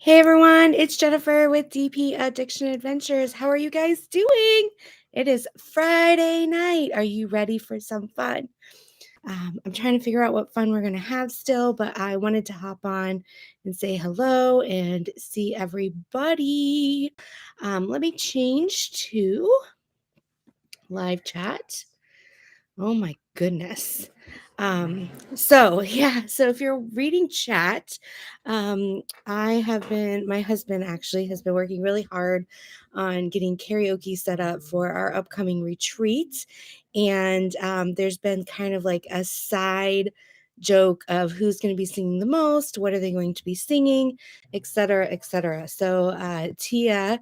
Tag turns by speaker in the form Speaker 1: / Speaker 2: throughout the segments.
Speaker 1: Hey everyone, it's Jennifer with DP Addiction Adventures. How are you guys doing? It is Friday night. Are you ready for some fun? I'm trying to figure out what fun we're going to have still, but I wanted to hop on and say hello and see everybody. Let me change to live chat. Oh my goodness. So if you're reading chat, my husband actually has been working really hard on getting karaoke set up for our upcoming retreat. And there's been kind of like a side joke of who's going to be singing the most, what are they going to be singing, et cetera, et cetera. So Tia,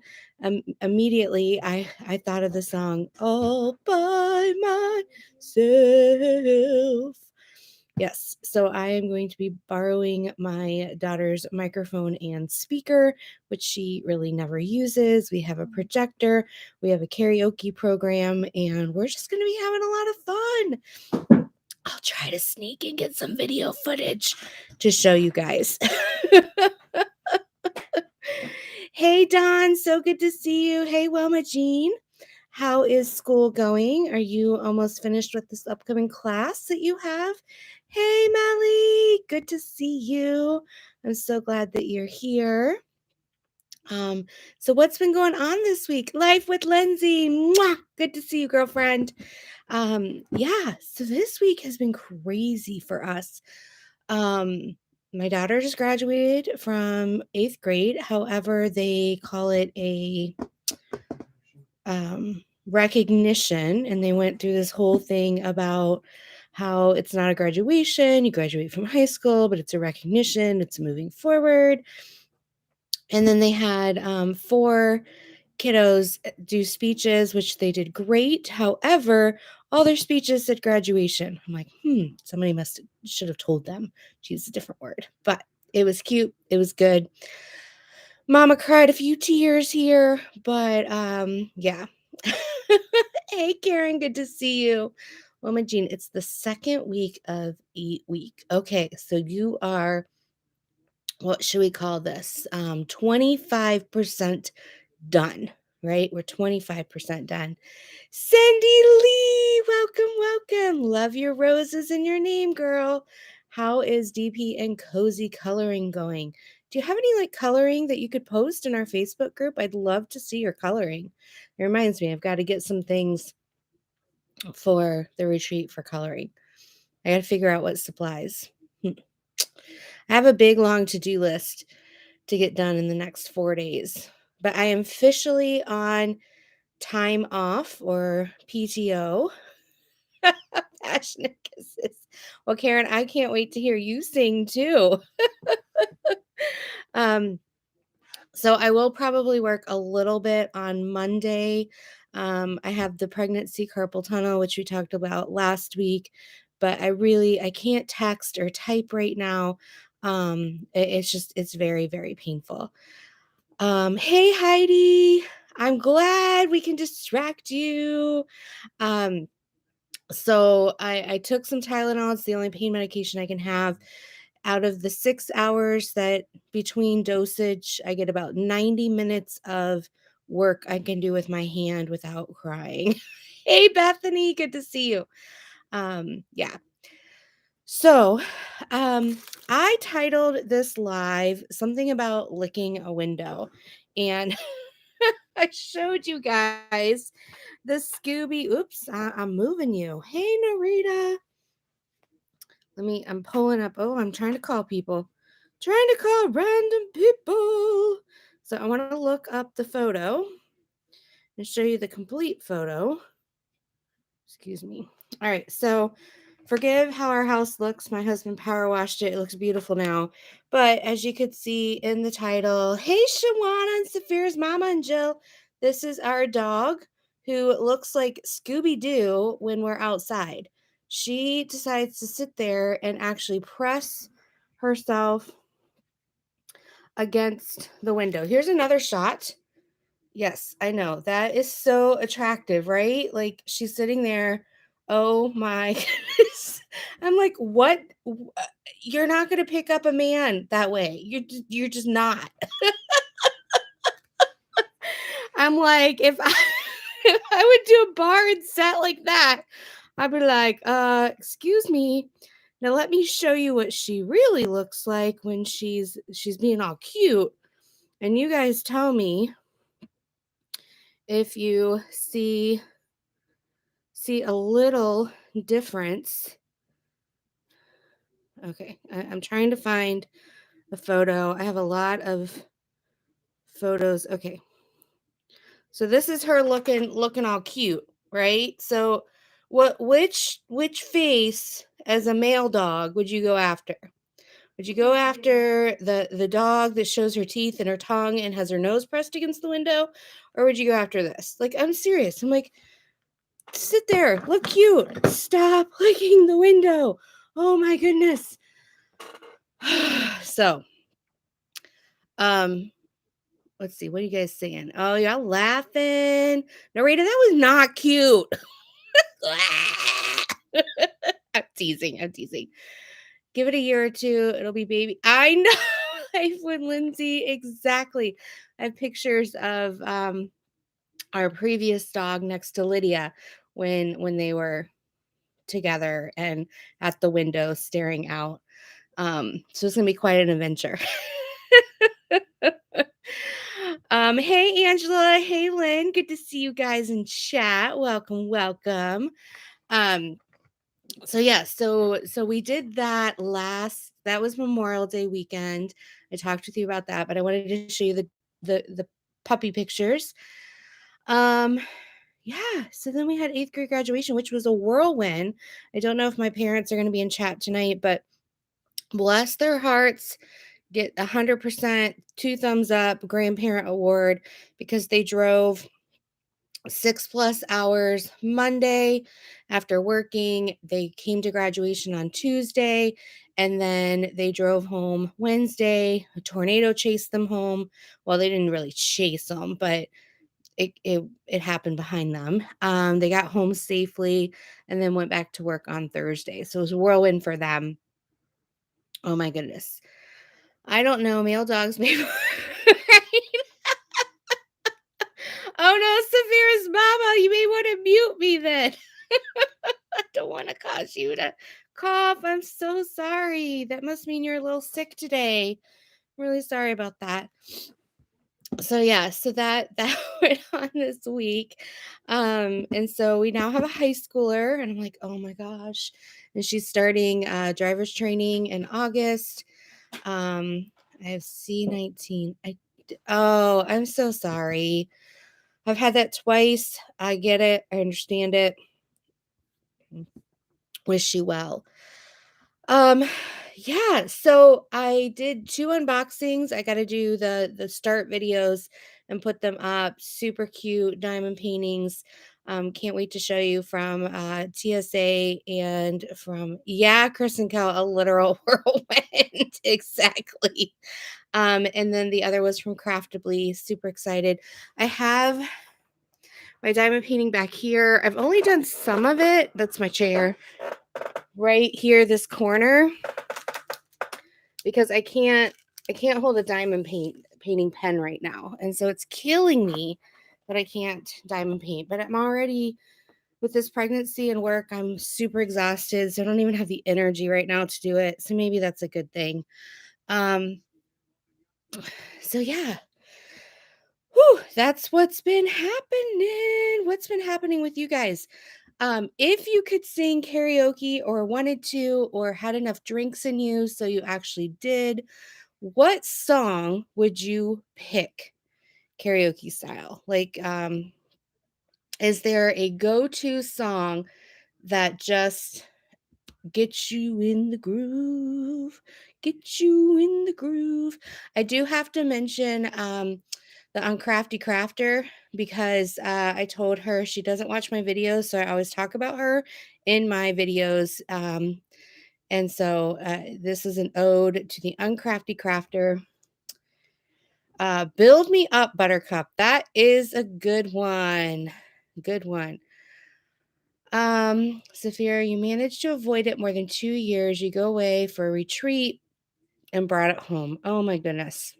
Speaker 1: immediately I thought of the song All by Myself. Yes, so I am going to be borrowing my daughter's microphone and speaker, which she really never uses. We have a projector, we have a karaoke program, and we're just going to be having a lot of fun. I'll try to sneak and get some video footage to show you guys. Hey, Don, so good to see you. Hey, Wilma Jean. How is school going? Are you almost finished with this upcoming class that you have? Hey, Melly, good to see you. I'm so glad that you're here. So what's been going on this week? Life with Lindsay. Mwah! Good to see you, girlfriend. So this week has been crazy for us. My daughter just graduated from 8th grade. However, they call it a recognition, and they went through this whole thing about how it's not a graduation. You graduate from high school, but it's a recognition. It's moving forward. And then they had 4 kiddos do speeches, which they did great. However, all their speeches said graduation. I'm like, somebody should have told them to use a different word. But it was cute. It was good. Mama cried a few tears here, but yeah. Hey, Karen, good to see you. Mama Jean, it's the second week of 8 week. Okay, so you are, what should we call this? 25% done, right? We're 25% done. Cindy Lee, welcome. Love your roses in your name, girl. How is DP and Cozy coloring going? Do you have any like coloring that you could post in our Facebook group? I'd love to see your coloring. It reminds me, I've got to get some things for the retreat for coloring. I got to figure out what supplies. I have a big long to-do list to get done in the next 4 days, but I am officially on time off or PTO. Passionate kisses. Well, Karen, I can't wait to hear you sing too. um, so I will probably work a little bit on Monday. I have the pregnancy carpal tunnel, which we talked about last week, but I can't text or type right now. It's very, very painful. Hey, Heidi, I'm glad we can distract you. So I took some Tylenol. It's the only pain medication I can have. Out of the 6 hours that between dosage, I get about 90 minutes of work I can do with my hand without crying. Hey, Bethany, good to see you. Yeah. So, I titled this live something about licking a window, and I showed you guys the Scooby. Oops, I'm moving you. Hey, Narita. I'm pulling up. Oh, I'm trying to call people. Trying to call random people. So I want to look up the photo and show you the complete photo. Excuse me. All right. So forgive how our house looks. My husband power washed it. It looks beautiful now. But as you could see in the title, hey, Shawana and Saphira's mama and Jill. This is our dog who looks like Scooby-Doo when we're outside. She decides to sit there and actually press herself against the window. Here's another shot. Yes, I know. That is so attractive, right? Like she's sitting there. Oh my goodness. I'm like, "What? You're not gonna pick up a man that way. You're just not." I'm like, if I if I would do a bar and set like that, I'd be like, excuse me. Now let me show you what she really looks like when she's being all cute. And you guys tell me if you see a little difference. Okay, I'm trying to find a photo. I have a lot of photos. Okay, so this is her looking all cute, right? So which face as a male dog would you go after? Would you go after the dog that shows her teeth and her tongue and has her nose pressed against the window? Or would you go after this? Like, I'm serious. I'm like, sit there, look cute. Stop licking the window. Oh my goodness. So, um, let's see. What are you guys saying? Oh, y'all laughing. Narita, that was not cute. I'm teasing. I'm teasing. Give it a year or two, it'll be baby. I know. Life with Lindsay, exactly. I have pictures of our previous dog next to Lydia when they were together and at the window staring out. So it's gonna be quite an adventure. Hey Angela, hey Lynn, good to see you guys in chat. Welcome, welcome. Um, so yeah, so we did that that was Memorial Day weekend. I talked with you about that, but I wanted to show you the puppy pictures. Um yeah, so then we had 8th grade graduation, which was a whirlwind. I don't know if my parents are going to be in chat tonight, but bless their hearts, get 100% 2 thumbs up grandparent award because they drove 6+ hours Monday after working. They came to graduation on Tuesday and then they drove home Wednesday. A tornado chased them home. Well, they didn't really chase them, but it happened behind them. They got home safely and then went back to work on Thursday. So it was a whirlwind for them. Oh my goodness. I don't know. Male dogs maybe. Oh no, Severa's mama, you may want to mute me then. I don't want to cause you to cough. I'm so sorry. That must mean you're a little sick today. I'm really sorry about that. So yeah, so that went on this week. And so we now have a high schooler, and I'm like, oh my gosh. And she's starting driver's training in August. I have C19. Oh, I'm so sorry. I've had that twice. I get it. I understand it. Wish you well. Um, yeah, so I did 2 unboxings. I gotta do the start videos and put them up. Super cute diamond paintings. Can't wait to show you from TSA and from Chris and Cal, a literal whirlwind. Exactly. And then the other was from Craftably. Super excited. I have my diamond painting back here. I've only done some of it. That's my chair. Right here, this corner, because I can't hold a diamond painting pen right now. And so it's killing me that I can't diamond paint. But I'm already with this pregnancy and work, I'm super exhausted. So I don't even have the energy right now to do it. So maybe that's a good thing. Um so yeah. Whew, that's what's been happening. What's been happening with you guys? If you could sing karaoke or wanted to or had enough drinks in you so you actually did, what song would you pick karaoke style? Like, is there a go-to song that just gets you in the groove? Get you in the groove. I do have to mention the Uncrafty Crafter because I told her she doesn't watch my videos, so I always talk about her in my videos. And so this is an ode to the Uncrafty Crafter. Build Me Up, Buttercup. That is a good one. Good one. Sophia, you managed to avoid it more than 2 years. You go away for a retreat and brought it home. Oh my goodness.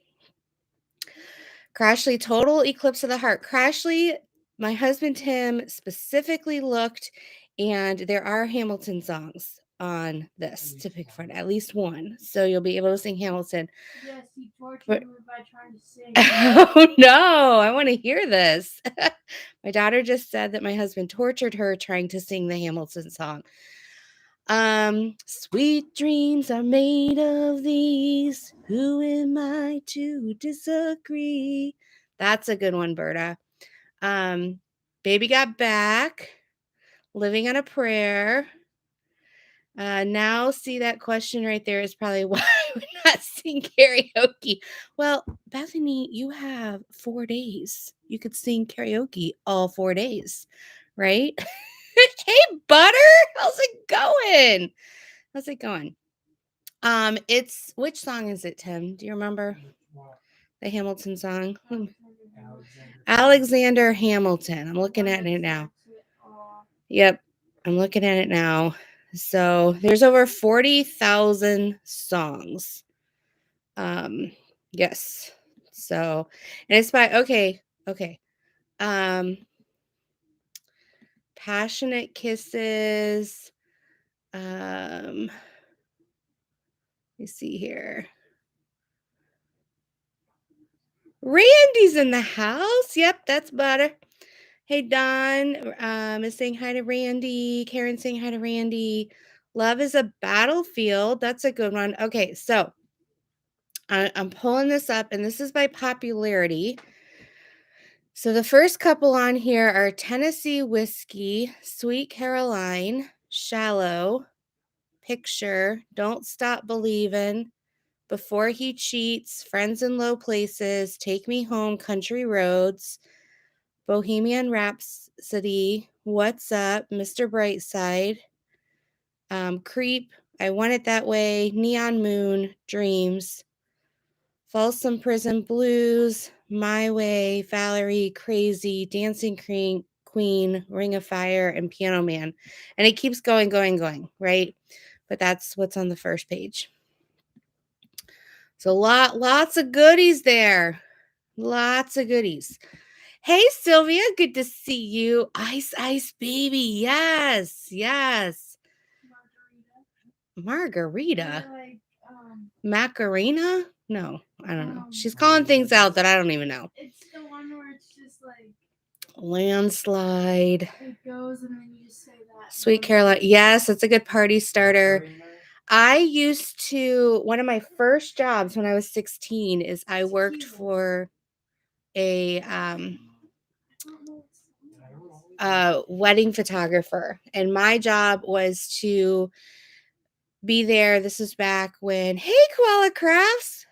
Speaker 1: Crashly, total eclipse of the heart. Crashly, my husband Tim specifically looked, and there are Hamilton songs on this to pick from, at least one. So you'll be able to sing Hamilton.
Speaker 2: Yes, he tortured me by trying to sing.
Speaker 1: Oh no, I want to hear this. My daughter just said that my husband tortured her trying to sing the Hamilton song. Sweet dreams are made of these. Who am I to disagree? That's a good one, Berta. Baby got back. Living on a prayer. Now, see, that question right there is probably why I would not sing karaoke. Well, Bethany, you have 4 days. You could sing karaoke all 4 days, right? Hey, Butter, how's it going? How's it going? It's which song is it, Tim? Do you remember? The Hamilton song. Alexander Hamilton. I'm looking at it now. Yep, I'm looking at it now. So there's over 40,000 songs. Yes. So, and it's by okay. Passionate Kisses. Let me see here. Randy's in the house. Yep, that's Butter. Hey, Don is saying hi to Randy. Karen saying hi to Randy. Love is a battlefield. That's a good one. Okay, so I'm pulling this up, and this is by popularity. So the first couple on here are Tennessee Whiskey, Sweet Caroline, Shallow, Picture, Don't Stop Believin', Before He Cheats, Friends in Low Places, Take Me Home, Country Roads, Bohemian Rhapsody, What's Up, Mr. Brightside, Creep, I Want It That Way, Neon Moon, Dreams, Folsom Prison Blues, My Way, Valerie, Crazy, Dancing Queen, Ring of Fire, and Piano Man. And it keeps going, right? But that's what's on the first page. So lots of goodies there. Lots of goodies. Hey, Sylvia, good to see you. Ice Baby. Yes. Margarita.
Speaker 2: Like,
Speaker 1: Macarena? No, I don't know. She's calling things out that I don't even know.
Speaker 2: it's the one where it's just like
Speaker 1: Landslide.
Speaker 2: it goes and then you just say that.
Speaker 1: Sweet Caroline. Yes, it's a good party starter. I used to, one of my first jobs when I was 16 is I worked for a wedding photographer, and my job was to be there. This is back when, hey, Koala Crafts,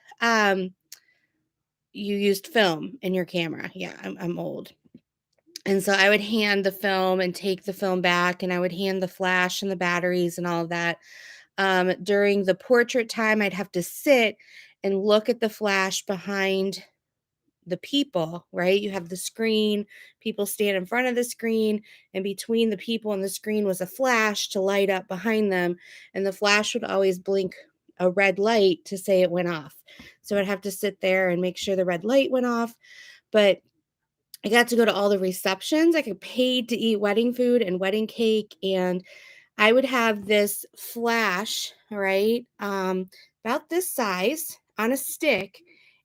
Speaker 1: you used film in your camera. Yeah, I'm old. And so I would hand the film and take the film back, and I would hand the flash and the batteries and all of that. During the portrait time, I'd have to sit and look at the flash behind the people, right? You have the screen, people stand in front of the screen, and between the people and the screen was a flash to light up behind them, and the flash would always blink a red light to say it went off. So I'd have to sit there and make sure the red light went off. But I got to go to all the receptions. I got paid to eat wedding food and wedding cake, and I would have this flash, right, about this size on a stick,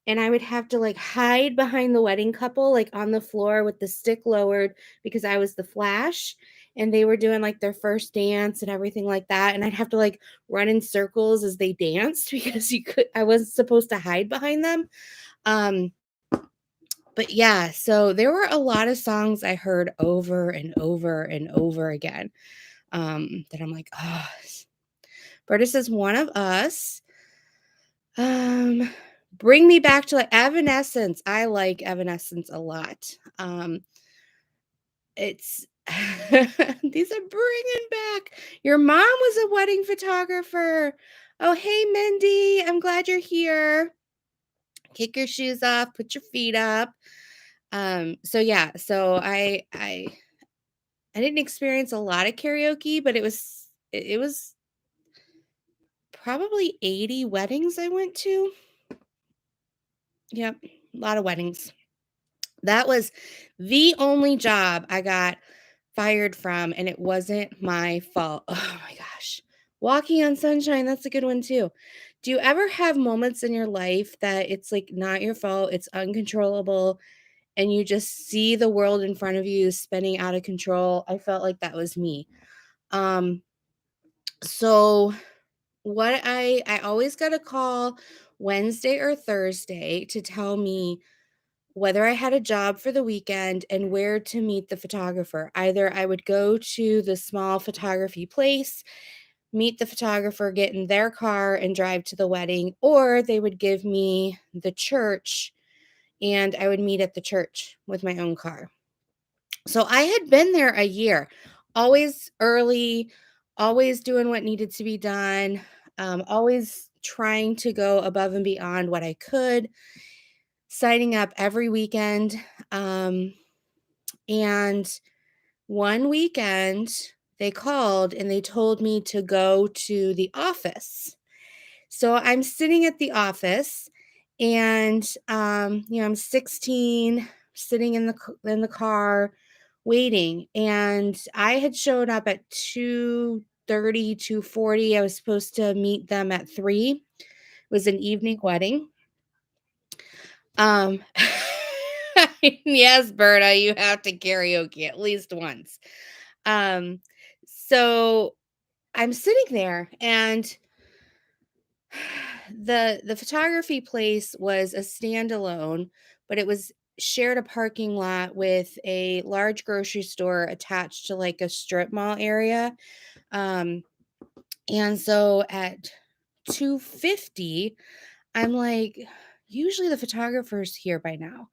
Speaker 1: and I would have to like hide behind the wedding couple, like on the floor with the stick lowered because I was the flash, and they were doing like their first dance and everything like that, and I'd have to like run in circles as they danced because I wasn't supposed to hide behind them. But yeah, so there were a lot of songs I heard over and over and over again. That I'm like, oh. Berta says, One of Us. Bring Me Back to Evanescence. I like Evanescence a lot. It's these are bringing back. Your mom was a wedding photographer. Oh, hey, Mindy. I'm glad you're here. Kick your shoes off. Put your feet up. So yeah. So I I didn't experience a lot of karaoke, but it was probably 80 weddings I went to. Yep, a lot of weddings. That was the only job I got fired from, and it wasn't my fault. Oh my gosh. Walking on sunshine, that's a good one too. Do you ever have moments in your life that it's like not your fault, it's uncontrollable, and you just see the world in front of you spinning out of control? I felt like that was me. Um, so what I always got a call Wednesday or Thursday to tell me whether I had a job for the weekend and where to meet the photographer. Either I would go to the small photography place, meet the photographer, get in their car and drive to the wedding, or they would give me the church and I would meet at the church with my own car. So I had been there a year, always early, always doing what needed to be done, always trying to go above and beyond what I could, signing up every weekend. Um, and one weekend, they called and they told me to go to the office. So I'm sitting at the office and I'm 16, sitting in the car waiting, and I had showed up at 2:30, 2:40. I was supposed to meet them at 3. It was an evening wedding. Um yes, Berta, you have to karaoke at least once. Um so I'm sitting there and the photography place was a standalone, but it was shared a parking lot with a large grocery store attached to like a strip mall area. Um, and so at 2:50, I'm like, usually the photographer's here by now.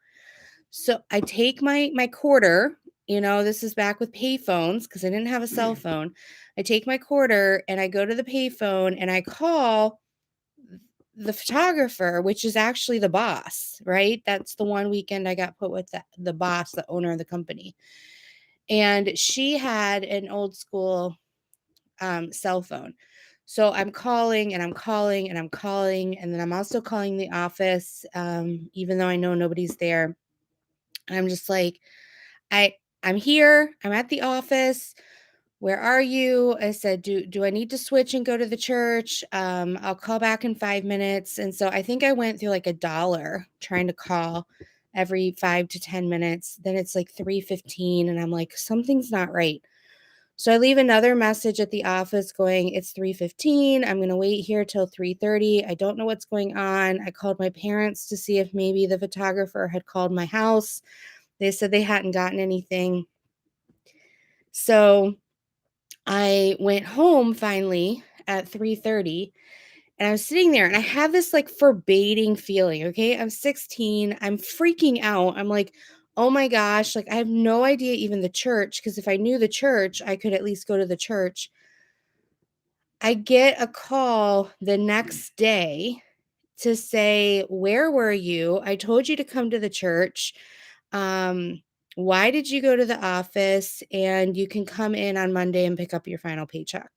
Speaker 1: So I take my quarter, this is back with payphones because I didn't have a cell phone. I take my quarter and I go to the payphone and I call the photographer, which is actually the boss, right? That's the one weekend I got put with the boss, the owner of the company. And she had an old school cell phone. So I'm calling and I'm calling and I'm calling. And then I'm also calling the office, even though I know nobody's there. And I'm just like, I, I'm here. I'm at the office. Where are you? I said, do I need to switch and go to the church? I'll call back in 5 minutes. And so I think I went through like $1 trying to call every 5 to 10 minutes. Then it's like 3:15 and I'm like, something's not right. So I leave another message at the office going, it's 3:15. I'm gonna wait here till 3:30. I don't know what's going on. I called my parents to see if maybe the photographer had called my house. They said they hadn't gotten anything. So I went home finally at 3:30 and I was sitting there and I have this like foreboding feeling, okay? I'm 16, I'm freaking out. I'm like, "Oh my gosh, like I have no idea even the church because if I knew the church, I could at least go to the church." I get a call the next day to say, "Where were you? I told you to come to the church. Um, why did you go to the office? And you can come in on Monday and pick up your final paycheck."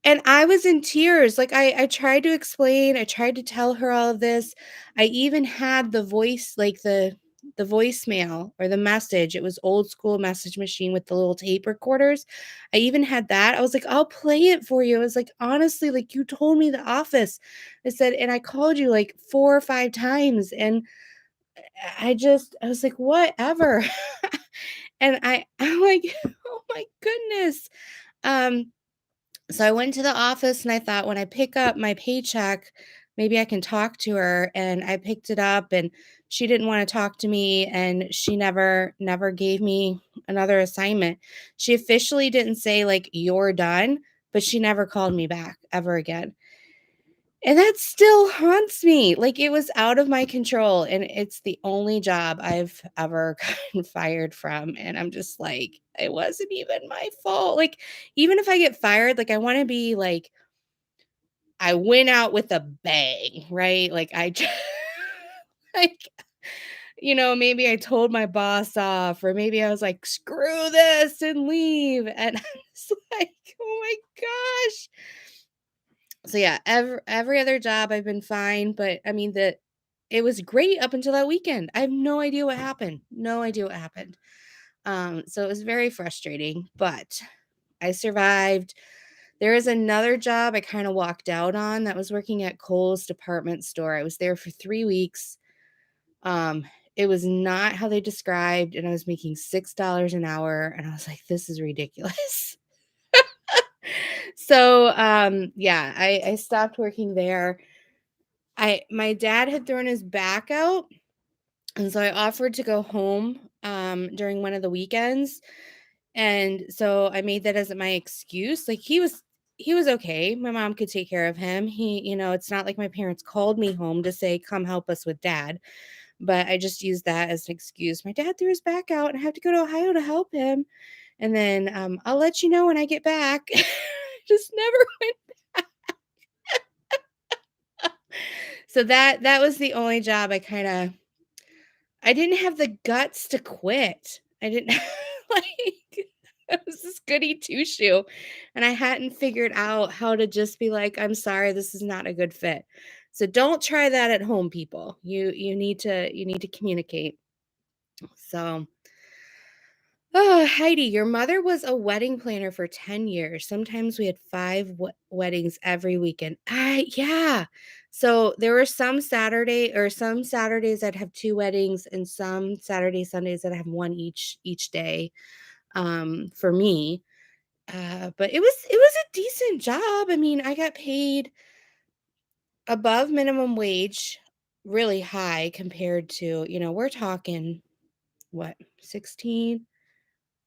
Speaker 1: And I was in tears, like, I tried to explain, I tried to tell her all of this. I even had the voice like, the voicemail or the message, it was old school message machine with the little tape recorders. I even had that. I was like, "I'll play it for you." I was like, "Honestly, like, you told me the office." I said, "And I called you, like, 4 or 5 times, and I was like, "Whatever." And I'm like, "Oh my goodness." Um so I went to the office and I thought when I pick up my paycheck, maybe I can talk to her. And I picked it up and she didn't want to talk to me and she never gave me another assignment. She officially didn't say like you're done, but she never called me back ever again. And that still haunts me. Like it was out of my control and it's the only job I've ever gotten fired from and I'm just like it wasn't even my fault. Like even if I get fired, like I want to be like I went out with a bang, right? Like I just like maybe I told my boss off, or maybe I was like, screw this and leave. And I was like, oh my gosh. So yeah, every other job I've been fine, but I mean it was great up until that weekend. I have no idea what happened. No idea what happened. So it was very frustrating, but I survived. There is another job I kind of walked out on that was working at Kohl's department store. I was there for 3 weeks. Um, it was not how they described, and I was making $6 an hour, and I was like, this is ridiculous. So yeah, I stopped working there. My dad had thrown his back out, and so I offered to go home during one of the weekends. And so I made that as my excuse. Like he was okay. My mom could take care of him. It's not like my parents called me home to say, come help us with dad. But I just used that as an excuse. My dad threw his back out and I have to go to Ohio to help him. And then I'll let you know when I get back. Just never went. So that was the only job I didn't have the guts to quit. I didn't like I was this goody two shoe, and I hadn't figured out how to just be like, I'm sorry, this is not a good fit. So don't try that at home, people. You need to communicate. So, oh, Heidi, your mother was a wedding planner for 10 years. Sometimes we had five weddings every weekend. Yeah. So there were some Saturdays I'd have two weddings, and some Saturdays, Sundays I'd have one each day for me. But it was a decent job. I mean, I got paid above minimum wage, really high compared to, we're talking what, 16?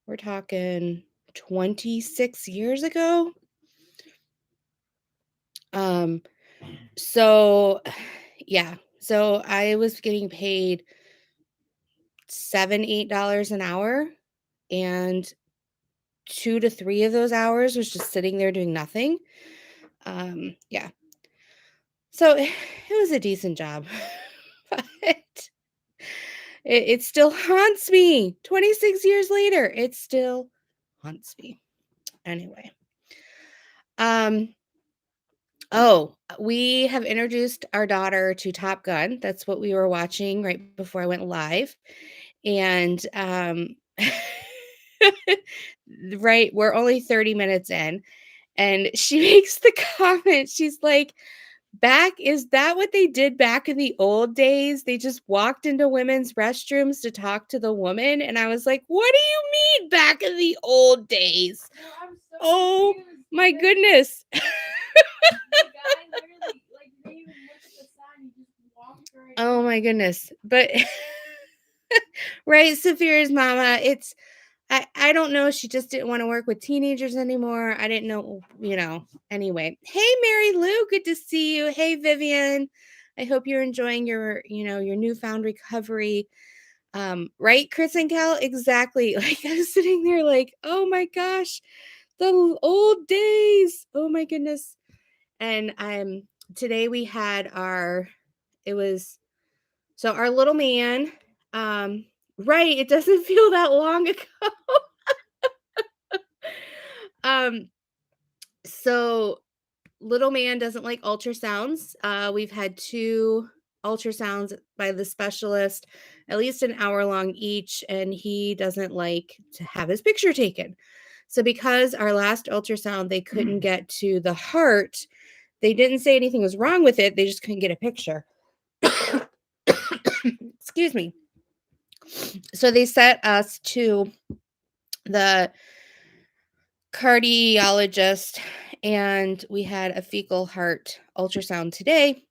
Speaker 1: We're talking 26 years ago. Um, so yeah. So I was getting paid $7, $8 an hour, and 2 to 3 of those hours was just sitting there doing nothing. Yeah. So it was a decent job. But it still haunts me 26 years later. It still haunts me. Anyway. Um, Oh, we have introduced our daughter to Top Gun. That's what we were watching right before I went live. And right, we're only 30 minutes in, and she makes the comment. She's like, is that what they did back in the old days? They just walked into women's restrooms to talk to the woman. And I was like, what do you mean back in the old days?
Speaker 2: No, I'm so
Speaker 1: Oh
Speaker 2: confused
Speaker 1: my
Speaker 2: because
Speaker 1: goodness.
Speaker 2: the guy literally, like, didn't even look at the sign. He just walked right
Speaker 1: Oh
Speaker 2: in.
Speaker 1: my goodness. But right, Saphira's mama, I don't know, she just didn't want to work with teenagers anymore. I didn't know, Anyway. Hey Mary Lou, good to see you. Hey Vivian. I hope you're enjoying your newfound recovery. Right, Chris and Cal? Exactly. Like I was sitting there like, oh my gosh, the old days. Oh my goodness. And today we had it was so our little man, right, it doesn't feel that long ago. Um, so little man doesn't like ultrasounds. We've had 2 ultrasounds by the specialist, at least an hour long each, and he doesn't like to have his picture taken. So because our last ultrasound, they couldn't get to the heart, they didn't say anything was wrong with it, they just couldn't get a picture. Excuse me. So they sent us to the cardiologist, and we had a fecal heart ultrasound today,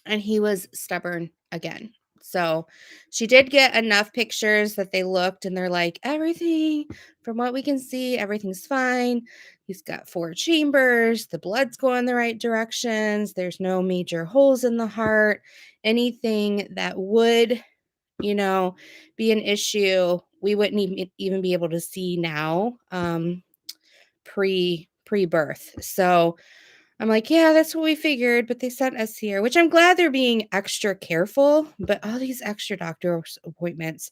Speaker 1: and he was stubborn again. So she did get enough pictures that they looked, and they're like, everything from what we can see, everything's fine. He's got 4 chambers, the blood's going the right directions, there's no major holes in the heart. Anything that would be an issue, we wouldn't even be able to see now, pre-birth. So I'm like, "Yeah, that's what we figured, but they sent us here," which I'm glad they're being extra careful, but all these extra doctor's appointments.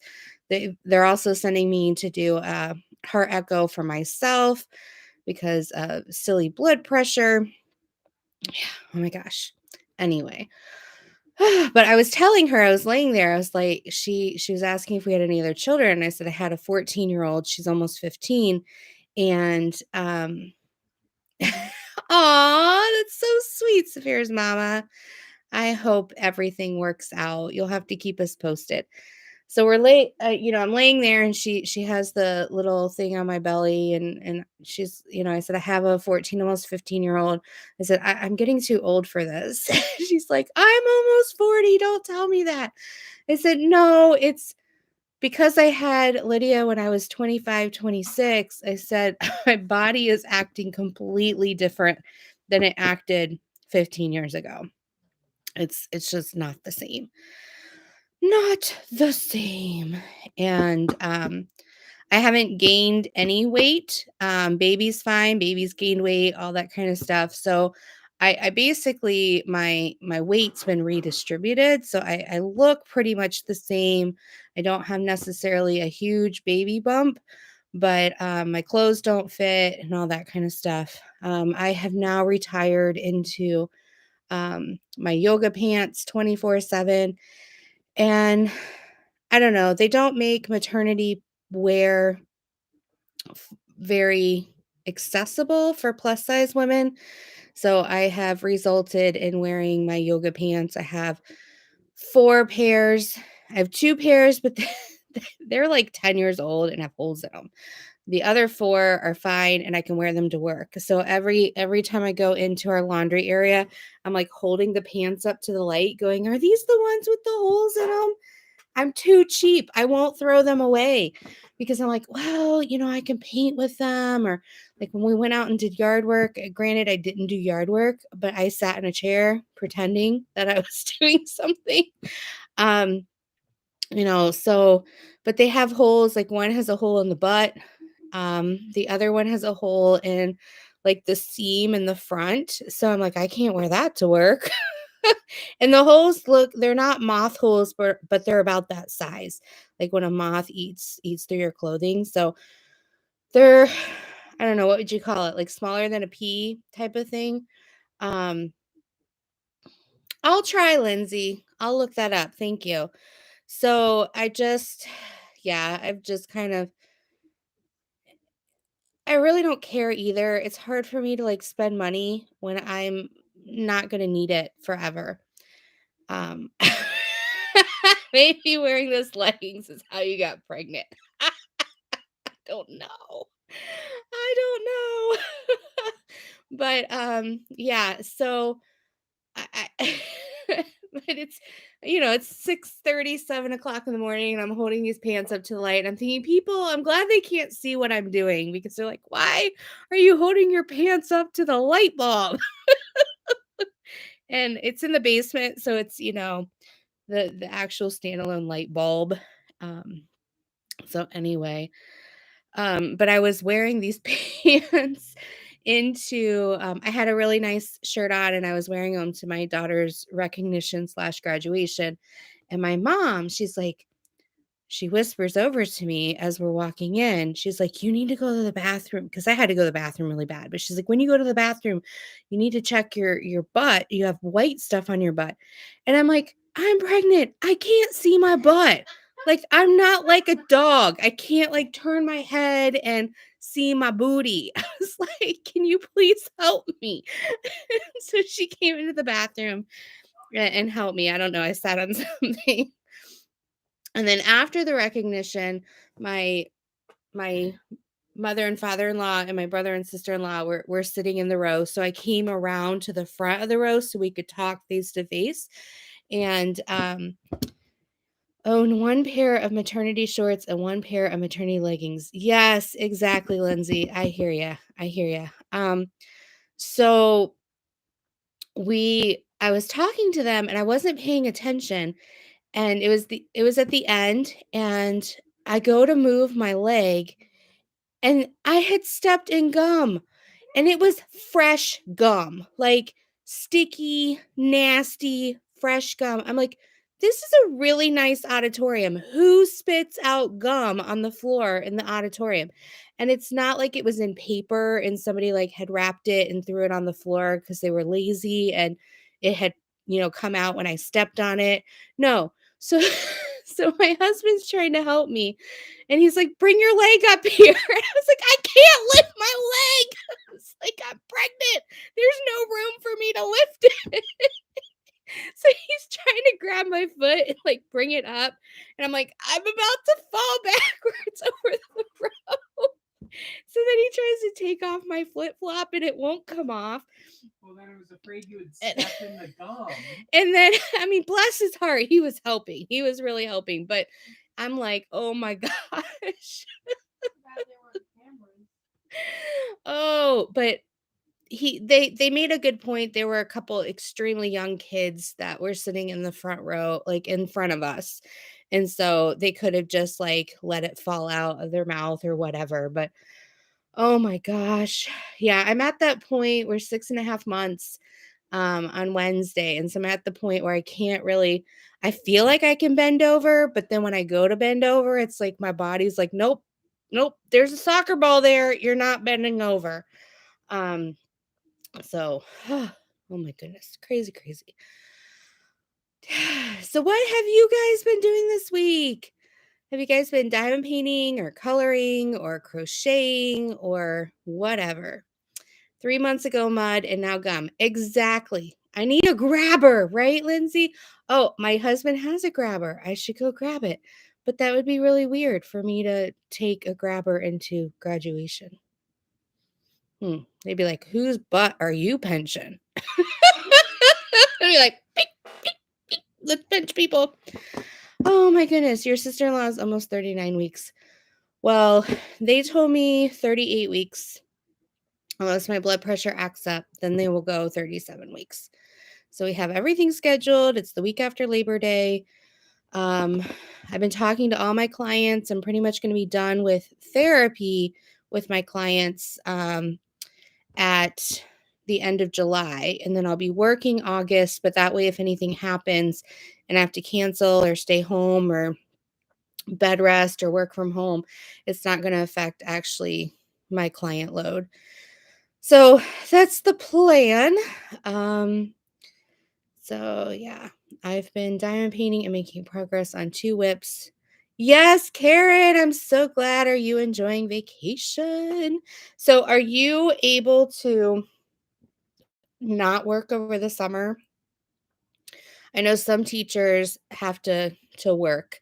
Speaker 1: They're also sending me to do a heart echo for myself because of silly blood pressure. Yeah, oh my gosh. Anyway, but I was telling her, I was laying there, I was like, she was asking if we had any other children, and I said I had a 14-year-old, she's almost 15, and, aw, that's so sweet, Saphira's mama. I hope everything works out. You'll have to keep us posted. So we're late, I'm laying there and she has the little thing on my belly and she's, I said, I have a 14, almost 15-year-old. I said, I'm getting too old for this. She's like, I'm almost 40. Don't tell me that. I said, no, it's because I had Lydia when I was 25, 26. I said, my body is acting completely different than it acted 15 years ago. It's just not the same. Not the same. And I haven't gained any weight. Baby's fine, baby's gained weight, all that kind of stuff. So I basically my weight's been redistributed. So I look pretty much the same. I don't have necessarily a huge baby bump, but my clothes don't fit and all that kind of stuff. I have now retired into my yoga pants 24/7. And I don't know, they don't make maternity wear very accessible for plus size women. So I have resulted in wearing my yoga pants. I have 4 pairs. I have 2 pairs, but they're like 10 years old and have holes in them. The other 4 are fine and I can wear them to work. So every time I go into our laundry area, I'm like holding the pants up to the light going, "Are these the ones with the holes in them?" I'm too cheap. I won't throw them away because I'm like, well, I can paint with them. Or like when we went out and did yard work, granted, I didn't do yard work, but I sat in a chair pretending that I was doing something. Um, so, but they have holes. Like one has a hole in the butt. The other one has a hole in like the seam in the front. So I'm like, I can't wear that to work. And the holes they're not moth holes, but they're about that size. Like when a moth eats through your clothing. So they're I don't know, what would you call it? Like smaller than a pea type of thing. Um, I'll try, Lindsay. I'll look that up. Thank you. So I just yeah, I've just kind of I really don't care either. It's hard for me to like spend money when I'm not going to need it forever. Um, maybe wearing those leggings is how you got pregnant. I don't know. I don't know. But yeah, so I but it's 6:30, 7 o'clock in the morning, and I'm holding these pants up to the light. And I'm thinking, people, I'm glad they can't see what I'm doing because they're like, why are you holding your pants up to the light bulb? And it's in the basement, so it's, the actual standalone light bulb. Um, so anyway, but I was wearing these pants into I had a really nice shirt on and I was wearing them to my daughter's recognition/graduation. And my mom, she whispers over to me as we're walking in. She's like, "You need to go to the bathroom," because I had to go to the bathroom really bad. But she's like, "When you go to the bathroom, you need to check your butt. You have white stuff on your butt." And I'm like, "I'm pregnant. I can't see my butt. Like I'm not like a dog. I can't like turn my head and see my booty." I was like, "Can you please help me?" So she came into the bathroom and helped me. I don't know. I sat on something. And then after the recognition, my my mother and father-in-law and my brother and sister-in-law were sitting in the row. So I came around to the front of the row so we could talk face to face and own one pair of maternity shorts and one pair of maternity leggings. Yes, exactly, Lindsay. I hear you. I hear you. So I was talking to them and I wasn't paying attention and it was at the end and I go to move my leg and I had stepped in gum and it was fresh gum, like sticky, nasty, fresh gum. I'm like, this is a really nice auditorium. Who spits out gum on the floor in the auditorium? And it's not like it was in paper and somebody like had wrapped it and threw it on the floor because they were lazy and it had, come out when I stepped on it. No. So so my husband's trying to help me and he's like, "Bring your leg up here." And I was like, "I can't lift my leg." I was like, "I'm pregnant. There's no room for me to lift it." So he's trying to grab my foot and like bring it up. And I'm like, "I'm about to fall backwards over the rope." So then he tries to take off my flip flop and it won't come off.
Speaker 2: Well, then I was afraid you would step in the gum.
Speaker 1: And then, I mean, bless his heart, he was helping. He was really helping. But I'm like, oh my gosh. Oh, but they made a good point. There were a couple extremely young kids that were sitting in the front row, like in front of us. And so they could have just like let it fall out of their mouth or whatever. But oh my gosh. Yeah, I'm at that point. We're 6.5 months on Wednesday. And so I'm at the point where I can't really, I feel like I can bend over, but then when I go to bend over, it's like my body's like, nope, nope, there's a soccer ball there. You're not bending over. Um, so, oh my goodness, crazy, crazy. So, what have you guys been doing this week? Have you guys been diamond painting or coloring or crocheting or whatever? 3 months ago, mud, and now gum. Exactly. I need a grabber, right, Lindsay? Oh, my husband has a grabber. I should go grab it. But that would be really weird for me to take a grabber into graduation. They'd be like, whose butt are you pinching? I'd be like, beep, beep, beep. Let's pinch people. Oh my goodness, your sister-in-law is almost 39 weeks. Well, they told me 38 weeks. Unless my blood pressure acts up, then they will go 37 weeks. So we have everything scheduled. It's the week after Labor Day. I've been talking to all my clients. I'm pretty much going to be done with therapy with my clients at the end of July. And then I'll be working August. But that way, if anything happens and I have to cancel or stay home or bed rest or work from home, it's not going to affect actually my client load. So that's the plan. Um, so yeah, I've been diamond painting and making progress on 2 whips. Yes, Karen, I'm so glad. Are you enjoying vacation? So are you able to not work over the summer? I know some teachers have to work.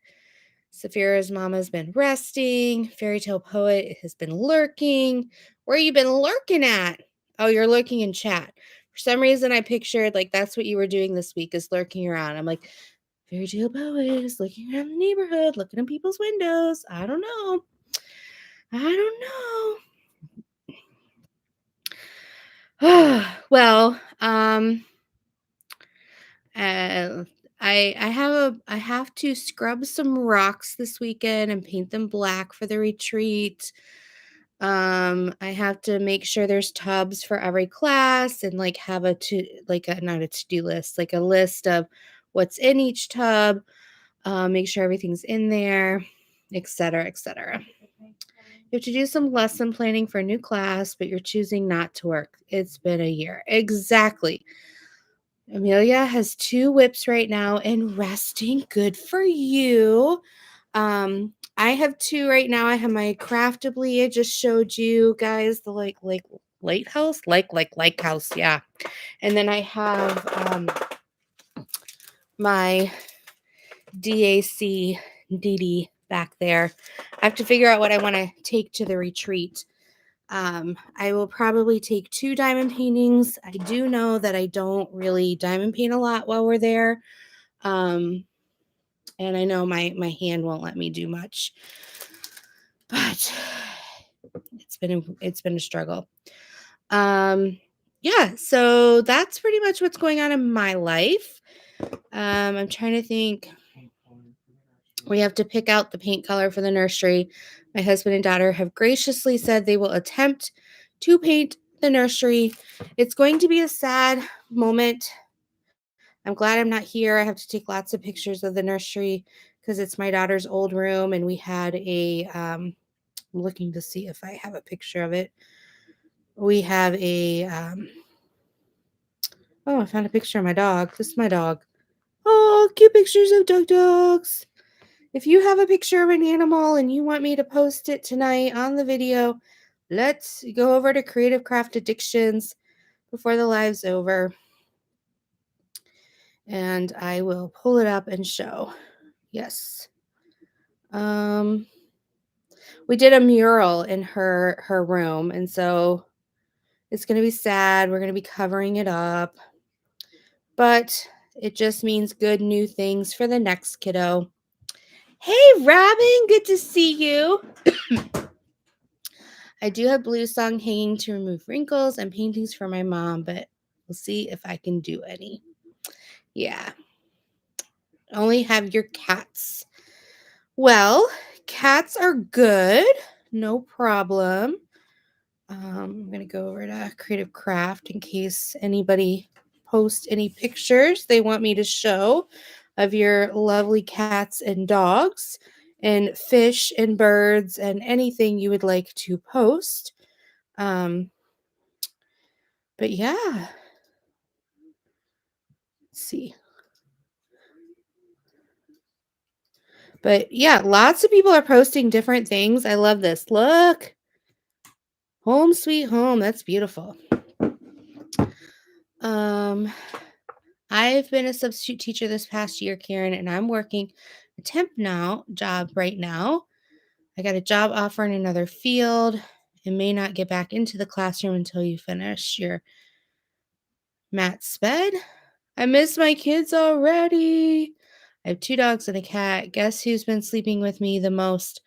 Speaker 1: Saphira's mama's been resting. Fairy Tale Poet has been lurking. Where you been lurking at? Oh, you're lurking in chat. For some reason, I pictured like that's what you were doing this week is lurking around. I'm like, Fairy Tale Poet is looking around the neighborhood, looking in people's windows. I don't know. I don't know. Well, uh, I have to scrub some rocks this weekend and paint them black for the retreat. I have to make sure there's tubs for every class and like have not a to-do list, like a list of what's in each tub, make sure everything's in there, etc., etc. You have to do some lesson planning for a new class, but you're choosing not to work. It's been a year. Exactly. Amelia has 2 whips right now and resting. Good for you. I have 2 right now. I have my Craftably. I just showed you guys the like lighthouse, like house, yeah. And then I have my DAC DD back there. I have to figure out what I want to take to the retreat. I will probably take 2 diamond paintings. I do know that I don't really diamond paint a lot while we're there. And I know my hand won't let me do much. But it's been a struggle. Yeah, so that's pretty much what's going on in my life. I'm trying to think. We have to pick out the paint color for the nursery. My husband and daughter have graciously said they will attempt to paint the nursery. It's going to be a sad moment. I'm glad I'm not here. I have to take lots of pictures of the nursery because it's my daughter's old room, and we had I'm looking to see if I have a picture of it. We have oh, I found a picture of my dog. This is my dog. Oh, cute pictures of dogs. If you have a picture of an animal and you want me to post it tonight on the video, let's go over to Creative Craft Addictions before the live's over. And I will pull it up and show. Yes. We did a mural in her room, and so it's going to be sad. We're going to be covering it up. But it just means good new things for the next kiddo. Hey, Robin, good to see you. I do have blue song hanging to remove wrinkles and paintings for my mom, but we'll see if I can do any. Yeah. Only have your cats. Well, cats are good. No problem. I'm going to go over to Creative Craft in case anybody posts any pictures they want me to show of your lovely cats and dogs and fish and birds and anything you would like to post. But yeah, let's see. But yeah, lots of people are posting different things. I love this. Look. Home sweet home. That's beautiful. I've been a substitute teacher this past year, Karen, and I'm working a temp job right now. I got a job offer in another field and may not get back into the classroom until you finish your mat sped. I miss my kids already. I have 2 dogs and a cat. Guess who's been sleeping with me the most?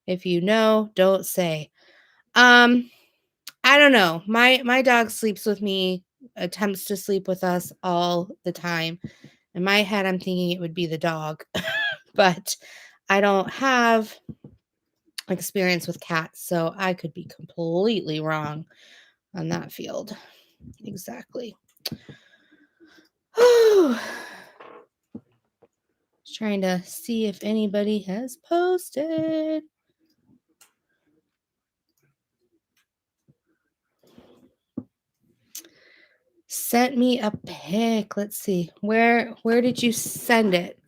Speaker 1: If you know, don't say. I don't know. My dog sleeps with me, attempts to sleep with us all the time. In my head, I'm thinking it would be the dog, but I don't have experience with cats, so I could be completely wrong on that field. Exactly. Trying to see if anybody has posted. Sent me a pic. Let's see. Where did you send it?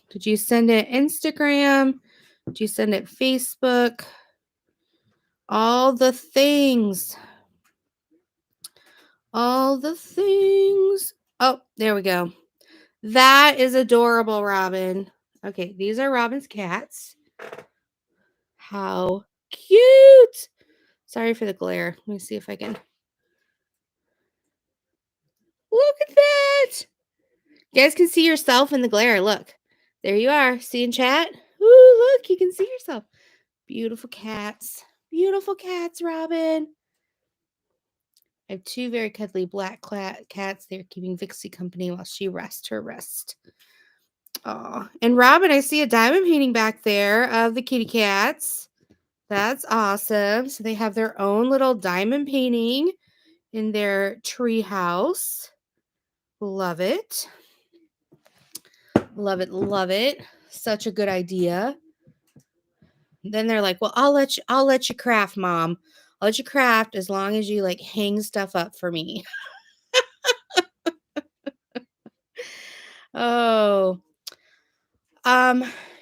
Speaker 1: Did you send it Instagram? Did you send it Facebook? All the things. All the things. Oh, there we go. That is adorable, Robin. Okay, these are Robin's cats. How cute. Sorry for the glare. Let me see if I can. Look at that. You guys can see yourself in the glare. Look. There you are. See in chat? Ooh, look. You can see yourself. Beautiful cats. Beautiful cats, Robin. I have 2 very cuddly black cats. They're keeping Vixie company while she rests her rest. Oh, and Robin, I see a diamond painting back there of the kitty cats. That's awesome. So they have their own little diamond painting in their tree house. Love it. Love it. Love it. Such a good idea. Then they're like, "Well, I'll let you craft, Mom. I'll let you craft as long as you like hang stuff up for me." Oh.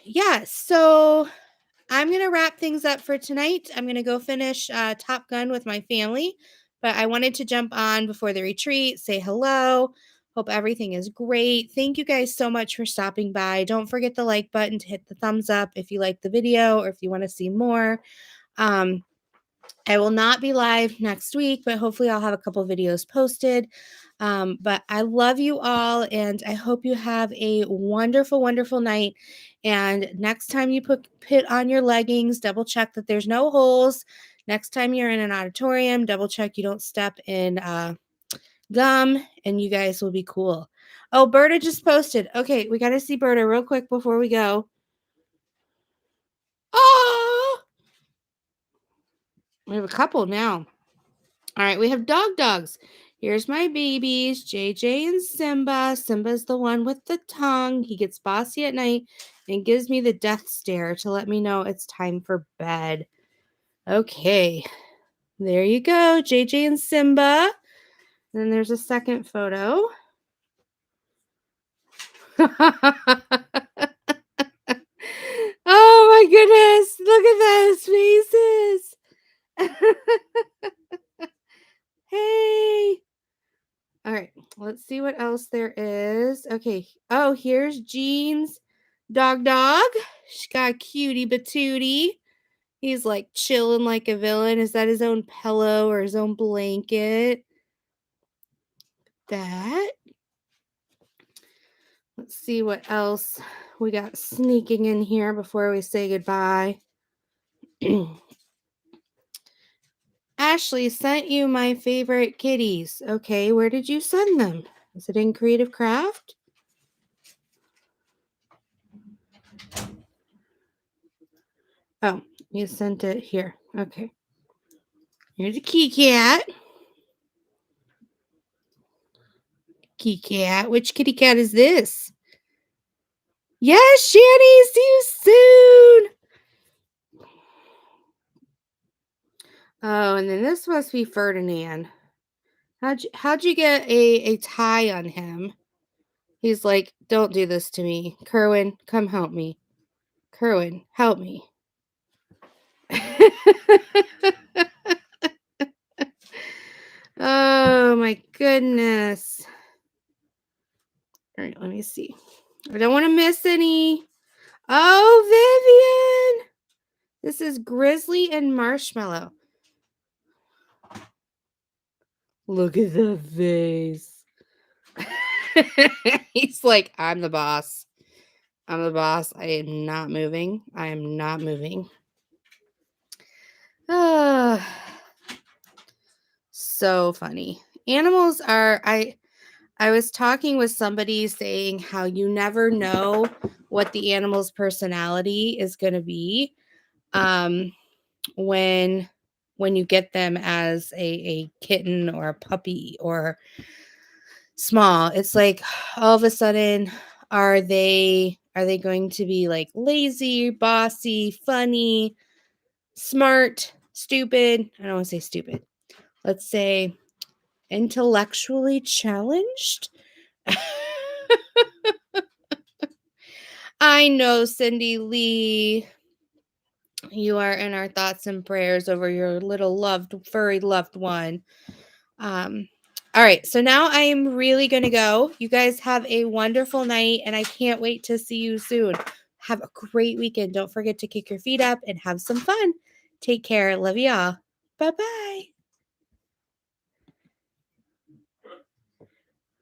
Speaker 1: Yeah, so I'm going to wrap things up for tonight. I'm going to go finish Top Gun with my family, but I wanted to jump on before the retreat, say hello. Hope everything is great. Thank you guys so much for stopping by. Don't forget the like button to hit the thumbs up if you like the video or if you want to see more. I will not be live next week, but hopefully I'll have a couple videos posted. But I love you all, and I hope you have a wonderful, wonderful night. And next time you put on your leggings, double check that there's no holes. Next time you're in an auditorium, double check you don't step in gum, and you guys will be cool. Oh, Berta just posted. Okay, we got to see Berta real quick before we go. Oh, we have a couple now. All right, we have dogs. Here's my babies, JJ and Simba. Simba's the one with the tongue. He gets bossy at night and gives me the death stare to let me know it's time for bed. Okay, there you go, JJ and Simba. And then there's a second photo. Oh my goodness, look at those faces. Hey. All right, let's see what else there is. Okay. Oh, here's Jean's dog. She got cutie patootie. He's like chilling like a villain. Is that his own pillow or his own blanket? That. Let's see what else we got sneaking in here before we say goodbye. Ashley sent you my favorite kitties. Okay, where did you send them? Is it in Creative Craft? Oh, you sent it here. Okay. Here's a key cat. Key cat. Which kitty cat is this? Yes, Shanny. See you soon. Oh, and then this must be Ferdinand. How'd you get a tie on him? He's like, don't do this to me. Kerwin, come help me. Kerwin, help me. Oh my goodness. All right, let me see. I don't want to miss any. Oh, Vivian. This is Grizzly and Marshmallow. Look at the face. He's like, I'm the boss. I'm the boss. I am not moving. I am not moving. So funny. Animals are I was talking with somebody saying how you never know what the animal's personality is going to be when you get them as a kitten or a puppy or small. It's like all of a sudden are they going to be like lazy, bossy, funny, smart, stupid? I don't want to say stupid. Let's say intellectually challenged. I know, Cindy Lee. You are in our thoughts and prayers over your little loved, furry loved one. All right, so now I am really going to go. You guys have a wonderful night, and I can't wait to see you soon. Have a great weekend. Don't forget to kick your feet up and have some fun. Take care. Love y'all. Bye-bye.